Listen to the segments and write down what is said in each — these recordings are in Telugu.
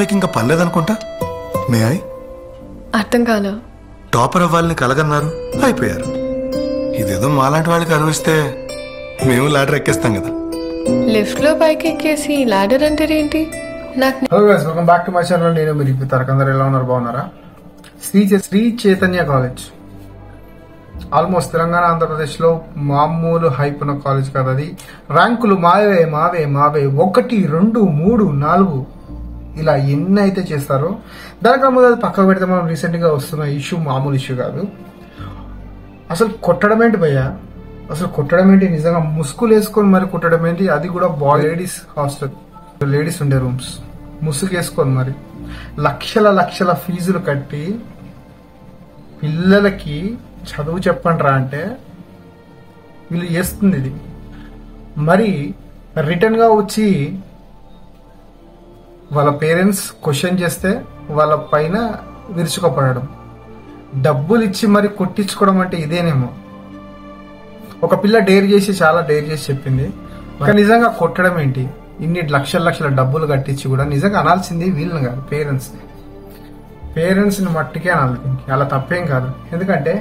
మీకు ఇంకా పర్లేదనుకుంటా. May I? అర్థం కాలా. టాపర్ అవ్వాలని కలగన్నారు, అయిపోయారు. ఇదేదో మాలాంటి వాళ్ళకి అనుభవిస్తే మేము లాడర్ ఎక్కేస్తాం కదా. లిఫ్ట్ లో పైకి ఎక్కేసి లాడర్ అంటే ఏంటి? నాకు hello guys, welcome back to my channel. నేను మీరు ఇప్పుడు అందరు ఎలా ఉన్నారు? బాగున్నారా? శ్రీ చైతన్య కాలేజ్ ఆల్మోస్ట్ తెలంగాణ ఆంధ్రప్రదేశ్ లో మామూలు హైప్ ఉన్న కాలేజ్ కాదు అది. ర్యాంకులు మావే మావే మావే 1, 2, 3, 4 ఇలా ఎన్ని అయితే చేస్తారో దానికన్నా ముందు అది పక్కకు పెడితే మనం రీసెంట్ గా వస్తున్న ఇష్యూ మామూలు ఇష్యూ కాదు. అసలు కొట్టడం ఏంటి భయ్యా? అసలు కొట్టడం ఏంటి? నిజంగా ముసుగులు వేసుకొని మరి కొట్టడం ఏంటి? అది కూడా లేడీస్ హాస్టల్, లేడీస్ ఉండే రూమ్స్, ముసుగు వేసుకొని మరి లక్షల లక్షల ఫీజులు కట్టి పిల్లలకి చదువు చెప్పండి రా అంటే వీళ్ళు చేస్తుంది ఇది. మరి రిటర్న్ గా వచ్చి వాళ్ళ పేరెంట్స్ క్వశ్చన్ చేస్తే వాళ్ళ పైన విరుచుకోపడడం, డబ్బులు ఇచ్చి మరి కొట్టించుకోవడం అంటే ఇదేనేమో. ఒక పిల్ల చాలా డేర్ చేసి చెప్పింది, నిజంగా కొట్టడం ఏంటి? ఇన్ని లక్షల లక్షల డబ్బులు కట్టించి కూడా నిజంగా అనాల్సింది వీళ్ళని కాదు, పేరెంట్స్ ని మట్టికే అనాలి. అలా తప్పేం కాదు. ఎందుకంటే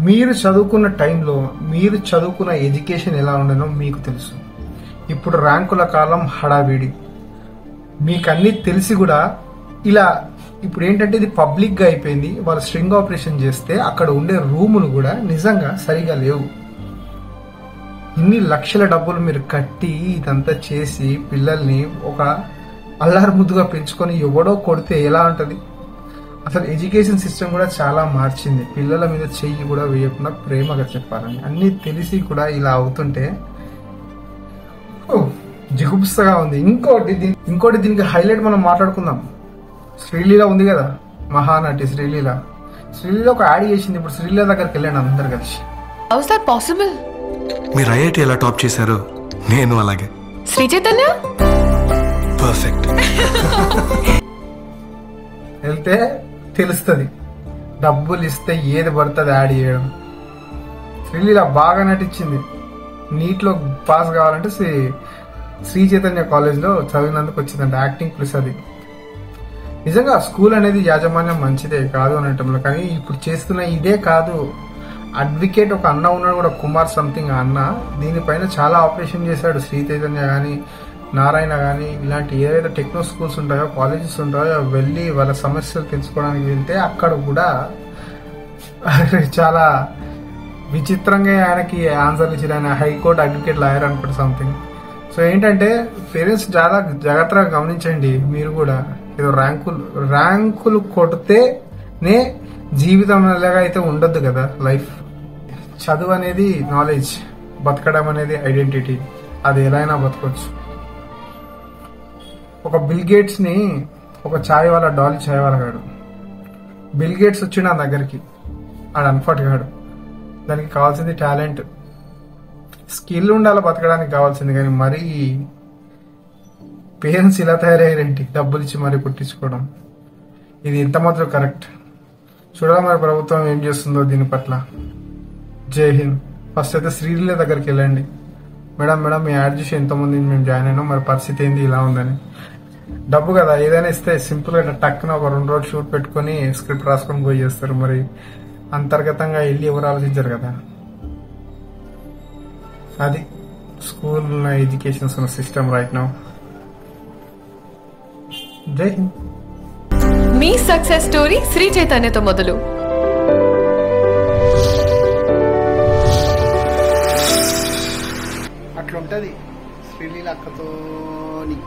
మీరు చదువుకున్న టైంలో మీరు చదువుకున్న ఎడ్యుకేషన్ ఎలా ఉండనో మీకు తెలుసు. ఇప్పుడు ర్యాంకుల కాలం, హడావిడి, మీకు అన్ని తెలిసి కూడా ఇలా ఇప్పుడు ఏంటంటే ఇది పబ్లిక్ గా అయిపోయింది. వాళ్ళు స్ట్రింగ్ ఆపరేషన్ చేస్తే అక్కడ ఉండే రూములు కూడా నిజంగా సరిగా లేవు. ఇన్ని లక్షల డబ్బులు మీరు కట్టి ఇదంతా చేసి పిల్లల్ని ఒక అల్లారు ముద్దుగా పెంచుకొని ఎవడో కొడితే ఎలా ఉంటది? అసలు ఎడ్యుకేషన్ సిస్టమ్ కూడా చాలా మార్చింది. పిల్లల మీద చెయ్యి కూడా వేయకుండా ప్రేమగా చెప్పాలని అన్ని తెలిసి కూడా ఇలా అవుతుంటే జిగుప్సగా ఉంది. ఇంకోటి దీనికి హైలైట్ మనం మాట్లాడుకుందాం. శ్రీలీల ఉంది కదా, మహానటి శ్రీలీల ఒక యాడ్ చేసింది. ఇప్పుడు శ్రీలీల దగ్గరికి వెళ్ళాను అందరు కలిసి. How is that possible? మీరు ఐఐటి ఎలా టాప్ చేశారు, నేను అలాగే. శ్రీ చైతన్య పర్ఫెక్ట్. వెళ్తే తెలుస్తుంది, డబ్బులు ఇస్తే ఏది పడుతుంది యాడ్ చేయడం. శ్రీలీల బాగా నటించింది. నీట్లో పాస్ కావాలంటే శ్రీ చైతన్య కాలేజ్ లో చదివినందుకు వచ్చిందంట యాక్టింగ్ ప్లస్. అది నిజంగా స్కూల్ అనేది యాజమాన్యం మంచిదే కాదు అనటంలో, కానీ ఇప్పుడు చేస్తున్న ఇదే కాదు. అడ్వకేట్ ఒక అన్న ఉన్నాడు కూడా, కుమార్ సంథింగ్ అన్న, దీనిపైన చాలా ఆపరేషన్ చేశాడు. శ్రీ చైతన్య కానీ నారాయణ కానీ ఇలాంటి ఏదైతే టెక్నో స్కూల్స్ ఉంటాయో, కాలేజెస్ ఉంటాయో వెళ్ళి వాళ్ళ సమస్యలు తెలుసుకోవడానికి వెళ్తే అక్కడ కూడా చాలా విచిత్రంగా ఆయనకి ఆన్సర్లు ఇచ్చారు. ఆయన హైకోర్టు అడ్వకేట్ లాయర్ అనుకుంటే సంథింగ్. సో ఏంటంటే పేరెంట్స్ చాలా జాగ్రత్తగా గమనించండి. మీరు కూడా ఏదో ర్యాంకులు కొడితేనే జీవితం అలాగా అయితే ఉండొద్దు కదా. లైఫ్, చదువు అనేది నాలెడ్జ్, బతకడం అనేది ఐడెంటిటీ. అది ఎలా అయినా బతకొచ్చు. ఒక బిల్ గేట్స్ ని ఒక ఛాయ్ వాళ్ళ డాలీ ఛాయ్ వాళ్ళ గాడు, బిల్ గేట్స్ వచ్చి నా దగ్గరికి, ఆడు అన్ఫర్ట్ గాడు. దానికి కావాల్సింది టాలెంట్, స్కిల్ ఉండాలి బతకడానికి కావాల్సింది. కానీ మరీ పేరెంట్స్ ఇలా తయారయ్యారేంటి? డబ్బులు ఇచ్చి మరీ కుట్టించుకోవడం, ఇది ఎంత మాత్రం కరెక్ట్? చూడాలి మరి ప్రభుత్వం ఏం చేస్తుందో దీని పట్ల. జై హింద్. ఫస్ట్ అయితే శ్రీలీల దగ్గరికి వెళ్ళండి. మేడం మీ యాడ్ చూసి ఎంతమంది మేము జాయిన్ అయినాం, మరి పరిస్థితి ఏంది ఇలా ఉందని. డబ్బు కదా, ఏదైనా ఇస్తే సింపుల్ గా టక్కున ఒక 2 రోజులు షూట్ పెట్టుకుని స్క్రిప్ట్ రాసుకొని పోయి చేస్తారు. మరి అంతర్గతంగా వెళ్ళి ఎవరు ఆలోచించారు కదా. అది school education system right now. జై హింద్. మీ సక్సెస్ స్టోరీ శ్రీ చైతన్యతో మొదలు. అట్లుంటది శ్రీలీల అక్కతోని.